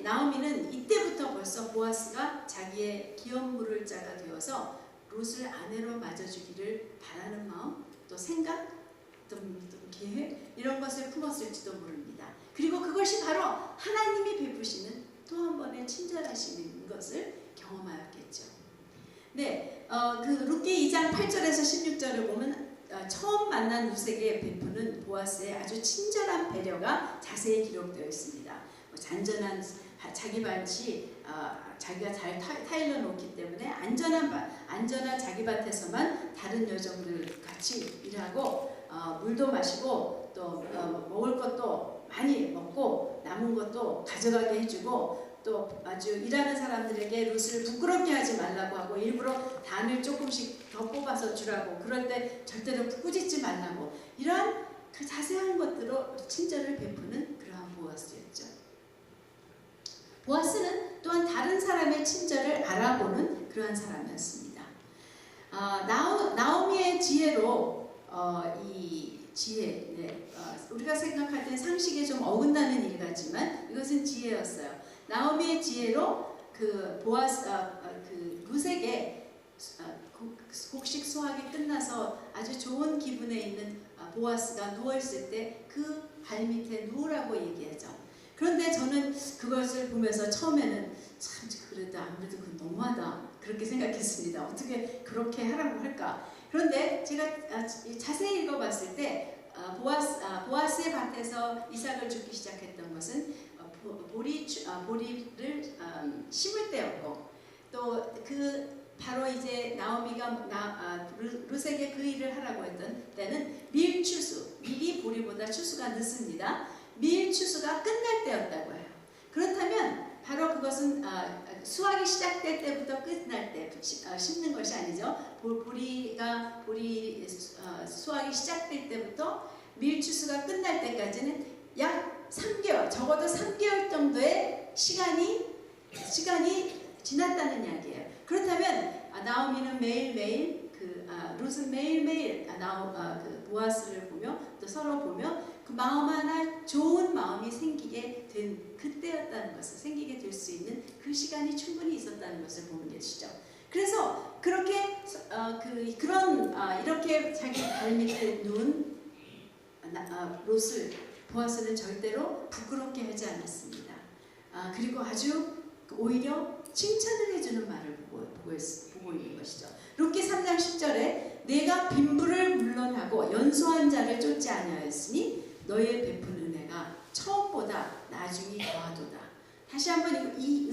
나오미는 이때부터 벌써 보아스가 자기의 기업 물을 자가 되어서 롯을 아내로 맞아주기를 바라는 마음, 또 생각, 또 계획 이런 것을 품었을지도 모릅니다. 그리고 그것이 바로 하나님이 베푸시는 또 한 번의 친절하시는 것을 경험하였겠죠. 네, 그 룻기 2장 8절에서 16절을 보면 처음 만난 룻에게 베푸는 보아스의 아주 친절한 배려가 자세히 기록되어 있습니다. 잔전한 자기 밭이 자기가 잘 타일러 놓기 때문에 안전한 자기 밭에서만 다른 여종들 같이 일하고 물도 마시고 또 먹을 것도 많이 먹고 남은 것도 가져가게 해주고 또 아주 일하는 사람들에게 룻을 부끄럽게 하지 말라고 하고 일부러 단을 조금씩 더 뽑아서 주라고 그럴 때 절대로 꾸짖지 말라고 이러한 그 자세한 것들로 친절을 베푸는 그러한 보아스였죠. 보아스는 또한 다른 사람의 친절을 알아보는 그러한 사람이었습니다. 나오미의 지혜로 이 지혜, 우리가 생각할 때 상식에 좀 어긋나는 일 같지만 이것은 지혜였어요. 나오미의 지혜로 그 룻에게 곡식 수확이 끝나서 아주 좋은 기분에 있는 보아스가 누워있을 때 그 발밑에 누우라고 얘기하죠. 그런데 저는 그것을 보면서 처음에는 참 그래도 아무래도 그건 너무하다 그렇게 생각했습니다. 어떻게 그렇게 하라고 할까? 그런데 제가 자세히 읽어봤을 때 보아스의 밭에서 이삭을 주기 시작했던 것은 보리를 심을 때였고 또 바로 이제 나오미가 룻에게 그 일을 하라고 했던 때는 밀추수, 밀이 보리보다 추수가 늦습니다. 밀추수가 끝날 때였다고 해요. 그렇다면 바로 그것은 수확이 시작될 때부터 끝날 때 심는 것이 아니죠. 보리 수확이 시작될 때부터 밀추수가 끝날 때까지는 약 3개월, 적어도 3개월 정도의 시간이 지났다는 이야기예요. 그렇다면 나오미는 매일매일 룻은 매일매일 보아스를 보며 또 서로 보며 그 마음 하나 좋은 마음이 생기게 된 그때였다는 것을 생기게 될 수 있는 그 시간이 충분히 있었다는 것을 보는 것이죠. 그래서 이렇게 자기 발밑에 누운 롯을 보아스는 절대로 부끄럽게 하지 않았습니다. 그리고 아주 오히려 칭찬을 해주는 말을 보고 있는 것이죠. 룻기 3장 10절에 내가 빈부를 물론하고 연소한 자를 쫓지 아니하였으니 너의 베푼 은혜가 처음보다 나중이 더하도다. 다시 한번 이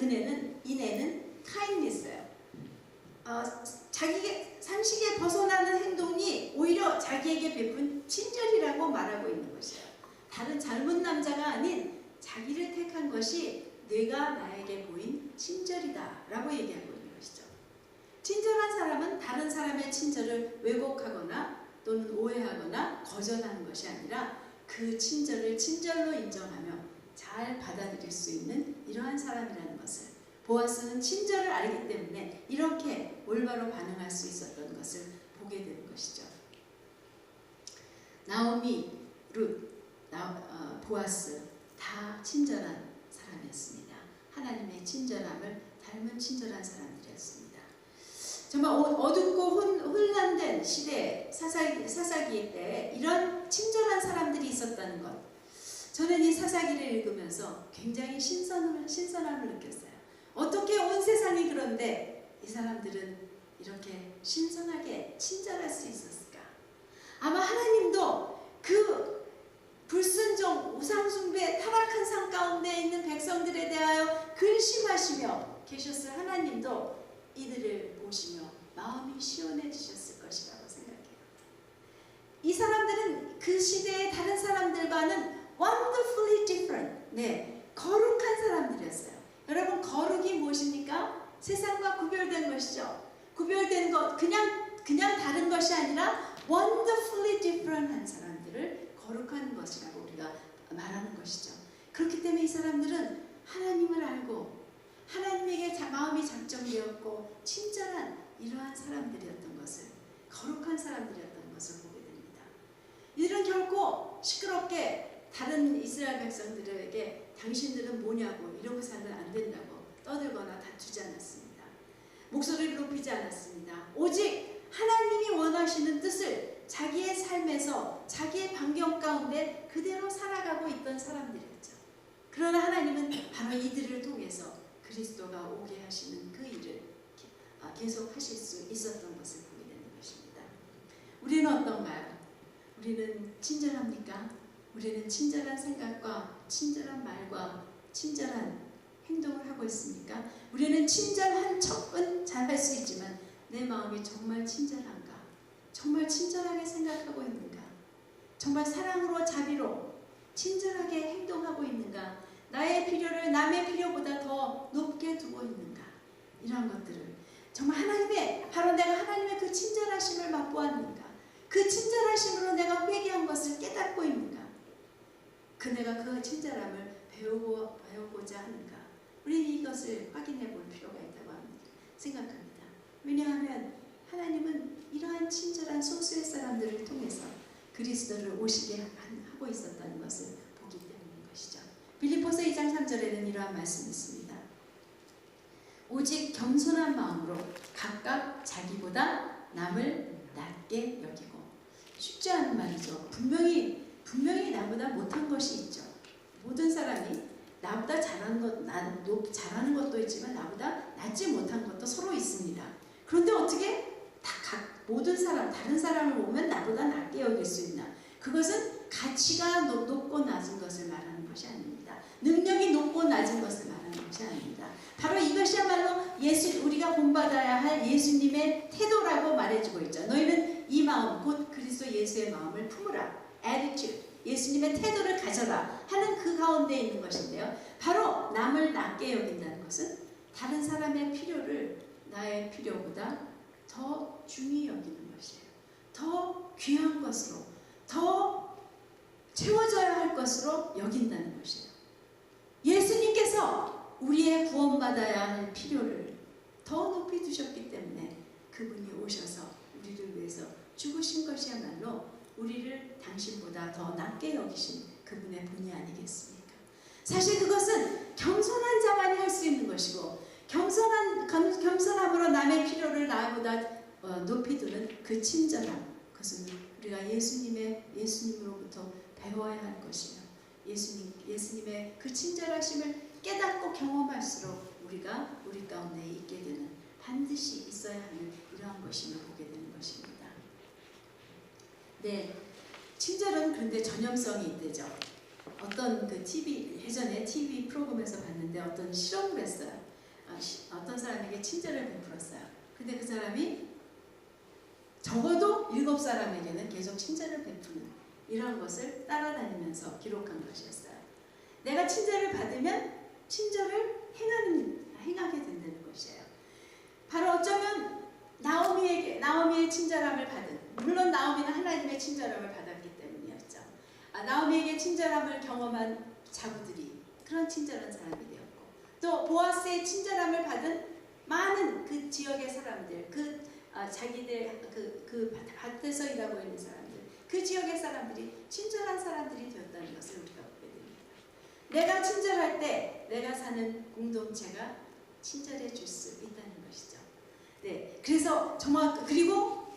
인애는 kindness예요. 자기의 상식에 벗어나는 행동이 오히려 자기에게 베푼 친절이라고 말하고 있는 것이에요. 다른 젊은 남자가 아닌 자기를 택한 것이 내가 나에게 보인 친절이다 라고 얘기하고 있는 것이죠. 친절한 사람은 다른 사람의 친절을 왜곡하거나 또는 오해하거나 거절하는 것이 아니라 그 친절을 친절로 인정하며 잘 받아들일 수 있는 이러한 사람이라는 것을, 보아스는 친절을 알기 때문에 이렇게 올바로 반응할 수 있었던 것을 보게 되는 것이죠. 나오미, 룻, 보아스 다 친절한 사람이었습니다. 하나님의 친절함을 닮은 친절한 사람들이었습니다. 정말 어둡고 혼란된 시대, 사사기 때 이런 친절한 사람들이 있었다는 것, 저는 이 사사기를 읽으면서 굉장히 신선함을 느꼈어요. 어떻게 온 세상이 그런데 이 사람들은 이렇게 신선하게 친절할 수 있었을까? 아마 하나님도 그 불순종, 우상숭배, 타락한 삶 가운데 있는 백성들에 대하여 근심하시며 계셨을 하나님도 이들을 보시며 마음이 시원해지셨을 것이라고 생각해요. 이 사람들은 그 시대의 다른 사람들과는 wonderfully different, 거룩한 사람들이었어요. 여러분, 거룩이 무엇입니까? 세상과 구별된 것이죠. 구별된 것, 그냥 다른 것이 아니라 wonderfully different한 사람들을 거룩한 것이라고 우리가 말하는 것이죠. 그렇기 때문에 이 사람들은 하나님을 알고 하나님에게 마음이 작정되었고 친절한 이러한 사람들이었던 것을, 거룩한 사람들이었던 것을 보게 됩니다. 이들은 결코 시끄럽게 다른 이스라엘 백성들에게 당신들은 뭐냐고 이러고서는 안 된다고 떠들거나 다투지 않았습니다. 목소리를 높이지 않았습니다. 오직 하나님이 원하시는 뜻을 자기의 삶에서 자기의 반경 가운데 그대로 살아가고 있던 사람들이었죠. 그러나 하나님은 바로 이들을 통해서 그리스도가 오게 하시는 그 일을 계속 하실 수 있었던 것을 보게 되는 것입니다. 우리는 어떤가요? 우리는 친절합니까? 우리는 친절한 생각과 친절한 말과 친절한 행동을 하고 있습니까? 우리는 친절한 척은 잘할 수 있지만 내 마음이 정말 친절한가? 정말 친절하게 생각하고 있는가? 정말 사랑으로 자비로 친절하게 행동하고 있는가? 나의 필요를 남의 필요보다 더 높게 두고 있는가? 이러한 것들을 정말 바로 내가 하나님의 그 친절하심을 맛보았는가? 그 친절하심으로 내가 회개한 것을 깨닫고 있는가? 내가 그 친절함을 배우고자 하는가? 우리는 이것을 확인해 볼 필요가 있다고 생각합니다. 왜냐하면 하나님은 이러한 친절한 소수의 사람들을 통해서 그리스도를 오시게 하고 있었다는 것을 보기 때문인 것이죠. 빌립보서 2장 3절에는 이러한 말씀이 있습니다. 오직 겸손한 마음으로 각각 자기보다 남을 낮게 여기고. 쉽지 않은 말이죠. 분명히 나보다 못한 것이 있죠. 모든 사람이 나보다 잘하는 것도 있지만 나보다 낫지 못한 것도 서로 있습니다. 그런데 어떻게 모든 사람, 다른 사람을 보면 나보다 낮게 여길 수 있나? 그것은 가치가 높고 낮은 것을 말하는 것이 아닙니다. 능력이 높고 낮은 것을 말하는 것이 아닙니다. 바로 이것이야말로 우리가 본받아야 할 예수님의 태도라고 말해주고 있죠. 너희는 이 마음, 곧 그리스도 예수의 마음을 품으라. attitude, 예수님의 태도를 가져라 하는 그 가운데 있는 것인데요. 바로 남을 낮게 여긴다는 것은 다른 사람의 필요를 나의 필요보다 더 중히 여기는 것이에요. 더 귀한 것으로, 더 채워져야 할 것으로 여긴다는 것이에요. 예수님께서 우리의 구원받아야 할 필요를 더 높이 두셨기 때문에 그분이 오셔서 우리를 위해서 죽으신 것이야말로 우리를 당신보다 더 낮게 여기신 그분의 본의 아니겠습니까? 사실 그것은 겸손한 자만이 할 수 있는 것이고, 겸손함으로 남의 필요를 나보다 높이 두는 그 친절함, 그것은 우리가 예수님으로부터 배워야 할 것이며, 예수님의 그 친절하심을 깨닫고 경험할수록 우리가 우리 가운데 있게 되는, 반드시 있어야 하는 이러한 것임을 보게 되는 것입니다. 네, 친절은 그런데 전염성이 있대죠. 어떤 예전에 TV 프로그램에서 봤는데 어떤 실험을 했어요. 어떤 사람에게 친절을 베풀었어요. 근데 그 사람이 적어도 7사람에게는 계속 친절을 베푸는 이런 것을 따라다니면서 기록한 것이었어요. 내가 친절을 받으면 친절을 행하게 된다는 것이에요. 바로 어쩌면 나오미의 친절함을 받은, 물론 나오미는 하나님의 친절함을 받았기 때문이었죠. 나오미에게 친절함을 경험한 자부들이 그런 친절한 사람이 되었고, 또 보아스의 친절함을 받은 많은 그 지역의 사람들, 자기들 그 밭에서 일하고 있는 사람들, 그 지역의 사람들이 친절한 사람들이 되었다는 것을 우리가 보게 됩니다. 내가 친절할 때 내가 사는 공동체가 친절해질 수 있다는 것이죠. 네, 그래서 정말 그리고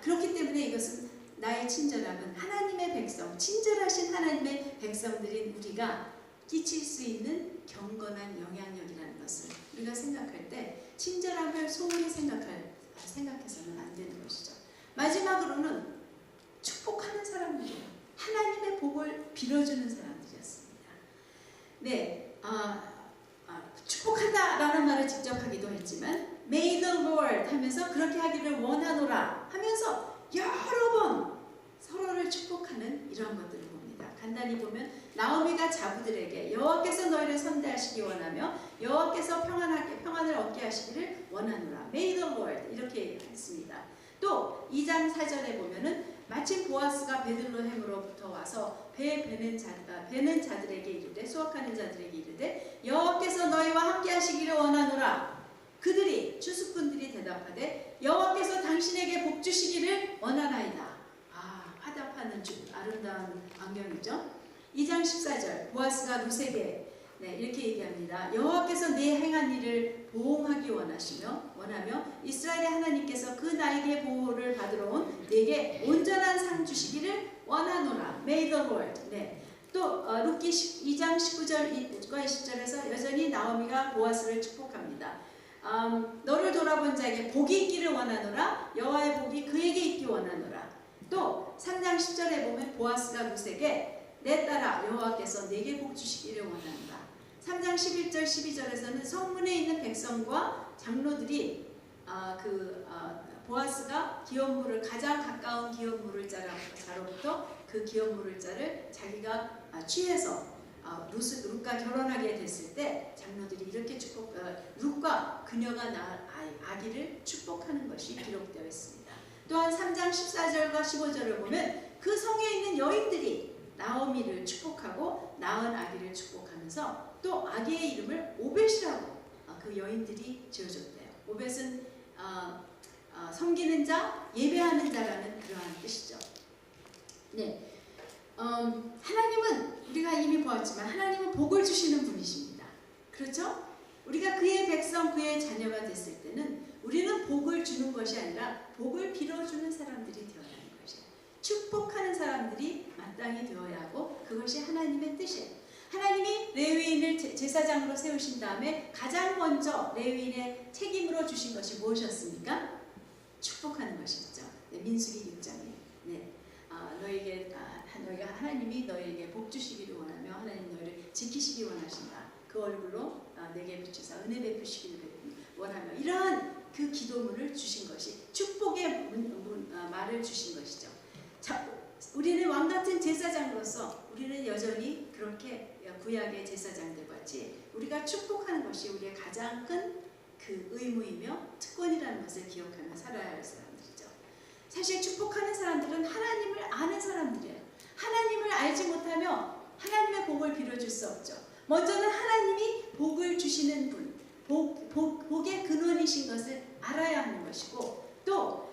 그렇기 때문에 이것은 나의 친절함은 하나님의 백성, 친절하신 하나님의 백성들인 우리가 끼칠 수 있는 경건한 영향력이라는 것을 우리가 생각할 때 친절함을 소홀히 생각해서는 안 되는 것이죠. 마지막으로는 축복하는 사람들이에요. 하나님의 복을 빌어주는 사람들이었습니다. 네, 축복한다라는 말을 직접 하기도 했지만 May the Lord 하면서 그렇게 하기를 원하노라 하면서 여러 번 서로를 축복하는 이런 것들을 봅니다. 간단히 보면 나오미가 자부들에게 여호와께서 너희를 선대하시기 원하며 여호와께서 평안을 얻게 하시기를 원하노라. May the Lord 이렇게 했습니다. 또 2장 4절에 보면은 마침 보아스가 베들레헴으로부터 와서 베는 자들에게 이르되 수확하는 자들에게 이르되 여호와께서 너희와 함께 하시기를 원하노라. 그들이 추수꾼들이 대답하되 여호와께서 당신에게 복 주시기를 원하나이다. 화답하는 아름다운 광경이죠. 2장 14절 보아스가 룻에게 이렇게 얘기합니다. 여호와께서 네 행한 일을 보응하기 원하며 이스라엘의 하나님께서 그 나에게 보호를 받으러 온 네게 온전한 상 주시기를 원하노라. May the Lord. 또 룻기 2장 19절과 20절에서 여전히 나오미가 보아스를 축복합니다. 너를 돌아본 자에게 복이 있기를 원하노라. 여호와의 복이 그에게 있기 원하노라. 또 3장 10절에 보면 보아스가 룻에게 내 딸아 여호와께서 내게 복 주시기를 원한다. 3장 11절 12절에서는 성문에 있는 백성과 장로들이 보아스가 기업물을 가장 가까운 기업물을 자로부터 그 기업물을 자를 자기가 취해서 룻과 결혼하게 됐을 때 장로들이 이렇게 룻과 그녀가 낳은 아기를 축복하는 것이 기록되어 있습니다. 또한 3장 14절과 15절을 보면 그 성에 있는 여인들이 나오미를 축복하고 낳은 아기를 축복하면서 또 아기의 이름을 오벳이라고 그 여인들이 지어줬대요. 오벳은 섬기는 자, 예배하는 자라는 그러한 뜻이죠. 네, 하나님은 우리가 이미 보았지만 하나님은 복을 주시는 분이십니다. 그렇죠? 우리가 그의 백성, 그의 자녀가 됐을 때는 우리는 복을 주는 것이 아니라 복을 빌어주는 사람들이 되어야 하는 것이에요. 축복하는 사람들이 마땅히 되어야 하고 그것이 하나님의 뜻이에요. 하나님이 레위인을 제사장으로 세우신 다음에 가장 먼저 레위인의 책임으로 주신 것이 무엇이었습니까? 축복하는 것이었죠. 민수기 6장에 너희가 하나님이 너희에게 복 주시기를 원하며 하나님 너희를 지키시기 원하신다. 그 얼굴로 내게 비추사 은혜 베푸시기를 원하며 이러한 그 기도문을 주신 것이 축복의 말을 주신 것이죠. 우리는 왕같은 제사장으로서 우리는 여전히 그렇게 구약의 제사장들 같이 우리가 축복하는 것이 우리의 가장 큰 그 의무이며 특권이라는 것을 기억하며 살아야 할 사람들이죠. 사실 축복하는 사람들은 하나님을 아는 사람들이에요. 하나님을 알지 못하며 하나님의 복을 빌어줄 수 없죠. 먼저는 하나님이 복을 주시는 분, 복의 근원이신 것을 알아야 하는 것이고 또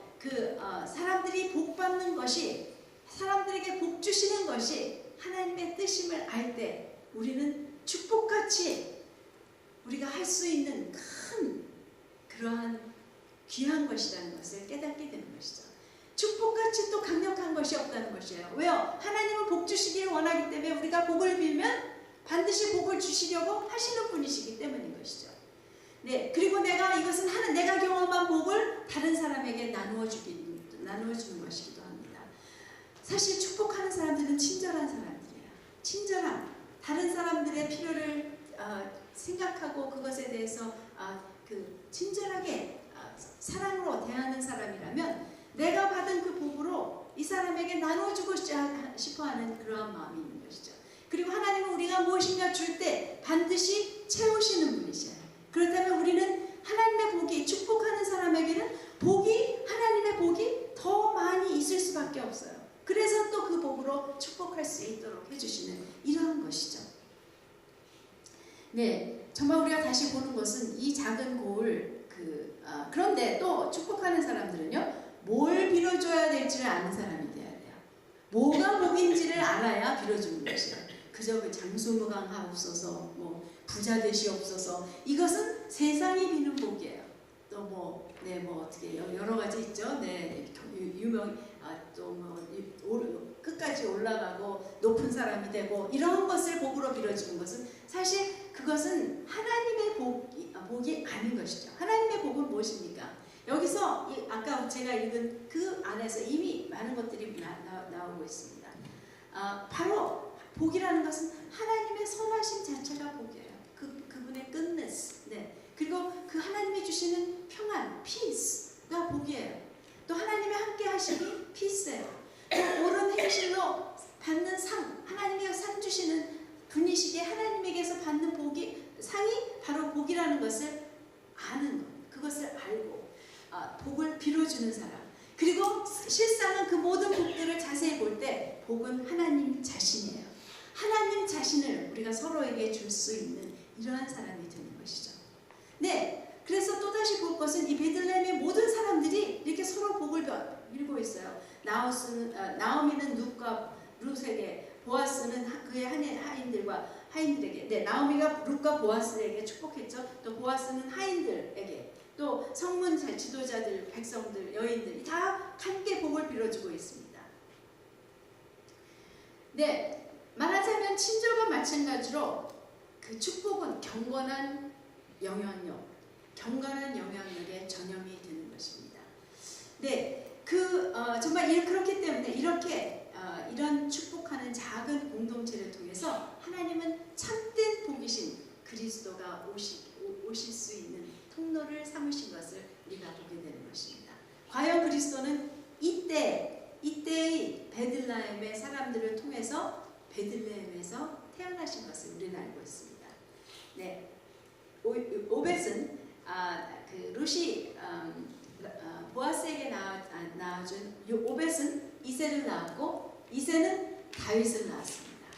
사람들이 복 받는 것이 사람들에게 복 주시는 것이 하나님의 뜻임을 알 때 우리는 축복같이 우리가 할 수 있는 큰 그러한 귀한 것이라는 것을 깨닫게 되는 것이죠. 축복같이 또 강력한 것이 없다는 것이에요. 왜요? 하나님은 복 주시기를 원하기 때문에 우리가 복을 빌면 반드시 복을 주시려고 하시는 분이시기 때문인 것이죠. 네, 그리고 내가 경험한 복을 다른 사람에게 나누어주는 것이기도 합니다. 사실 축복하는 사람들은 친절한 사람들이에요. 친절함, 다른 사람들의 필요를 생각하고 그것에 대해서 친절하게 사랑으로 대하는 사람이라면 내가 받은 그 복으로 이 사람에게 나눠주고 싶어하는 그러한 마음이 있는 것이죠. 그리고 하나님은 우리가 무엇인가 줄 때 반드시 채우시는 분이셔요. 그렇다면 우리는 하나님의 복이 축복하는 사람에게는 복이, 하나님의 복이 더 많이 있을 수밖에 없어요. 그래서 또 그 복으로 축복할 수 있도록 해주시는 이러한 것이죠. 네, 정말 우리가 다시 보는 것은 이 작은 고을, 그런데 또 축복하는 사람들은요, 뭘 빌어줘야 될지를 아는 사람이 돼야 돼요. 뭐가 복인지를 알아야 빌어주는 것이에요. 그저 그 장수무강하옵소서, 뭐 부자 되시옵소서, 이것은 세상이 비는 복이에요. 또 뭐, 네, 뭐 어떻게 여러 가지 있죠. 네, 또 뭐 끝까지 올라가고 높은 사람이 되고 이런 것을 복으로 빌어주는 것은 사실 그것은 하나님의 복이 아닌 것이죠. 하나님의 복은 무엇입니까? 여기서 아까 제가 읽은 그 안에서 이미 많은 것들이 나오고 있습니다. 바로 복이라는 것은 하나님의 선하심 자체가 복이에요. 그분의 goodness, 네. 그리고 그 하나님이 주시는 평안, peace가 복이에요. 또 하나님의 함께 하심이 peace예요. 또 옳은 행실로 받는 상, 하나님이 상 주시는 분이시기에 하나님에게서 받는 상이 바로 복이라는 것을 아는 것, 그것을 알고 복을 빌어주는 사람. 그리고 실상은 그 모든 복들을 자세히 볼 때 복은 하나님 자신이에요. 하나님 자신을 우리가 서로에게 줄 수 있는 이러한 사람이 되는 것이죠. 네, 그래서 또다시 볼 것은 이 베들레헴의 모든 사람들이 이렇게 서로 복을 빌고 있어요. 나오미는 룻에게, 보아스는 그의 하인들에게, 네, 나오미가 룻과 보아스에게 축복했죠. 또 보아스는 하인들에게, 또 성문 지도자들, 백성들, 여인들이 다 함께 복을 빌어주고 있습니다. 네, 말하자면 친절과 마찬가지로 그 축복은 경건한 영향력의 전염이 되는 것입니다. 네, 정말 그렇기 때문에 이런 축복하는 작은 공동체를 통해서 하나님은 참된 복이신 그리스도가 오실 수 있는 통로를 삼으신 것을 우리가 보게 되는 것입니다. 과연 그리스도는 이때의 베들레헴의 사람들을 통해서 베들레헴에서 태어나신 것을 우리는 알고 있습니다. 네, 오벳은 룻이 보아스에게 낳아준 오벳은 이새를 낳았고, 이새는 다윗을 낳았습니다.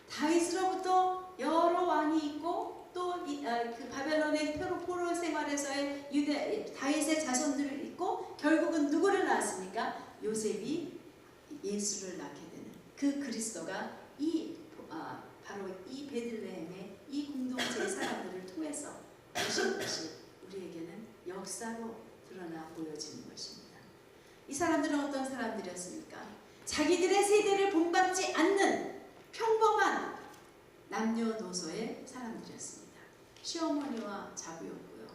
다윗으로부터 여러 왕이 있고, 또 그 바벨론의 포로 생활에서의 다윗의 자손들을 있고, 결국은 누구를 낳았습니까? 요셉이 예수를 낳게 되는 그 그리스도가 바로 이 베들레헴의 이 공동체의 사람들을 통해서 오신 것이 우리에게는 역사로 드러나 보여지는 것입니다. 이 사람들은 어떤 사람들이었습니까? 자기들의 세대를 본받지 않는 평범한 남녀노소의 사람들이었습니다. 시어머니와 자부였고요,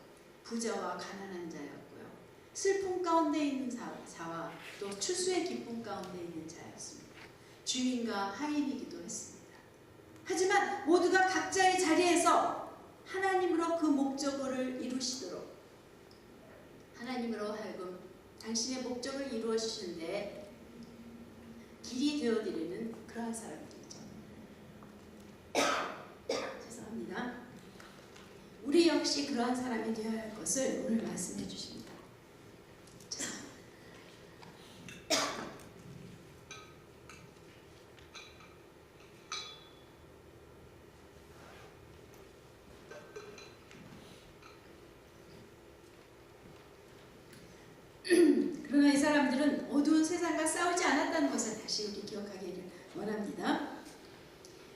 부자와 가난한 자였고요, 슬픔 가운데 있는 자와 또 추수의 기쁨 가운데 있는 자였습니다. 주인과 하인이기도 했습니다. 하지만 모두가 각자의 자리에서 하나님으로 그 목적을 이루시도록, 하나님으로 하여금 당신의 목적을 이루어 주시는데 길이 되어드리는 그러한 사람들이죠. 죄송합니다. 우리 역시 그러한 사람이 되어야 할 것을 오늘 말씀해 주십니다. 그러나 이 사람들은 어두운 세상과 싸우지 않았다는 것을 다시 우리 기억하기를 원합니다.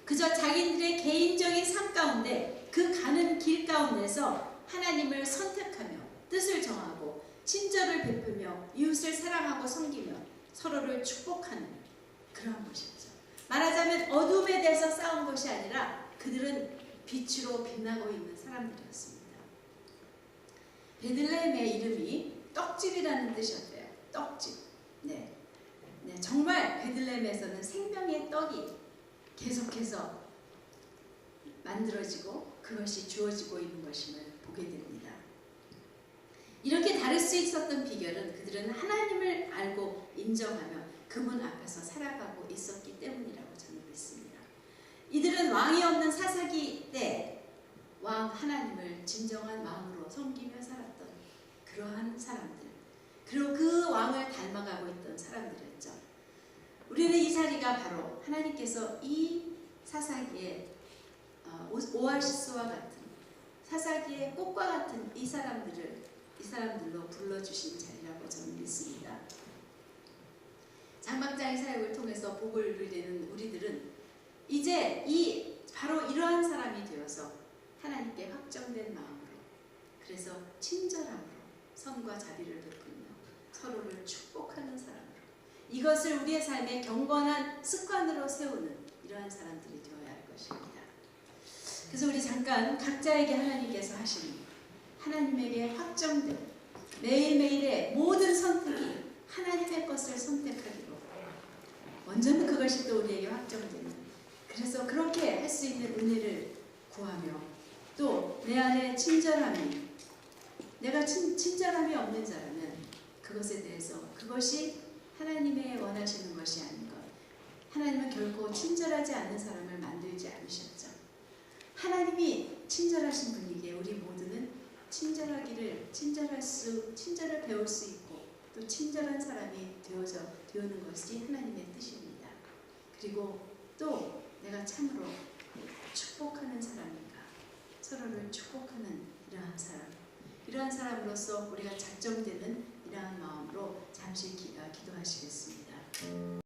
그저 자기들의 개인적인 삶 가운데, 그 가는 길 가운데서 하나님을 선택하며 뜻을 정하고 친절을 베푸며 이웃을 사랑하고 섬기며 서로를 축복하는 그런 것이죠. 말하자면 어둠에 대해서 싸운 것이 아니라 그들은 빛으로 빛나고 있는 사람들이었습니다. 베들레헴의 이름이 떡집이라는 뜻이었대요. 떡집. 네, 정말 베들레헴에서는 생명의 떡이 계속해서 만들어지고 그것이 주어지고 있는 것임을 보게 됩니다. 이렇게 다를 수 있었던 비결은 그들은 하나님을 알고 인정하며 그분 앞에서 살아가고 있었기 때문이라고 저는 믿습니다. 이들은 왕이 없는 사사기 때 왕 하나님을 진정한 마음으로 섬기며 살았던 그러한 사람들. 그리고 그 왕을 닮아가고 있던 사람들이었죠. 우리는 이 자리가 바로 하나님께서 이 사사기에 오아시스와 같은 사사기의 꽃과 같은 이 사람들로 불러주신 자리라고 저는 믿습니다. 장막장의 사역을 통해서 복을 누리는 우리들은 이제 바로 이러한 사람이 되어서 하나님께 확정된 마음으로, 그래서 친절함으로 선과 자비를 베풀며 서로를 축복하는 사람으로, 이것을 우리의 삶의 경건한 습관으로 세우는 이러한 사람들이 되어야 할 것입니다. 그래서 우리 잠깐 각자에게 하나님께서 하시는 하나님에게 확정된 매일매일의 모든 선택이 하나님의 것을 선택하기로, 먼저는 그것이 또 우리에게 확정되는, 그래서 그렇게 할 수 있는 은혜를 구하며, 또 내 안에 친절함이, 내가 친절함이 없는 자라면 그것에 대해서 그것이 하나님의 원하시는 것이 아닌 것, 하나님은 결코 친절하지 않는 사람을 만들지 않으셨죠. 하나님이 친절하신 분이기에 우리 모두는 친절을 배울 수 있고 또 친절한 사람이 되어는 것이 하나님의 뜻입니다. 그리고 또 내가 참으로 축복하는 사람인가, 서로를 축복하는 이러한 사람으로서 우리가 작정되어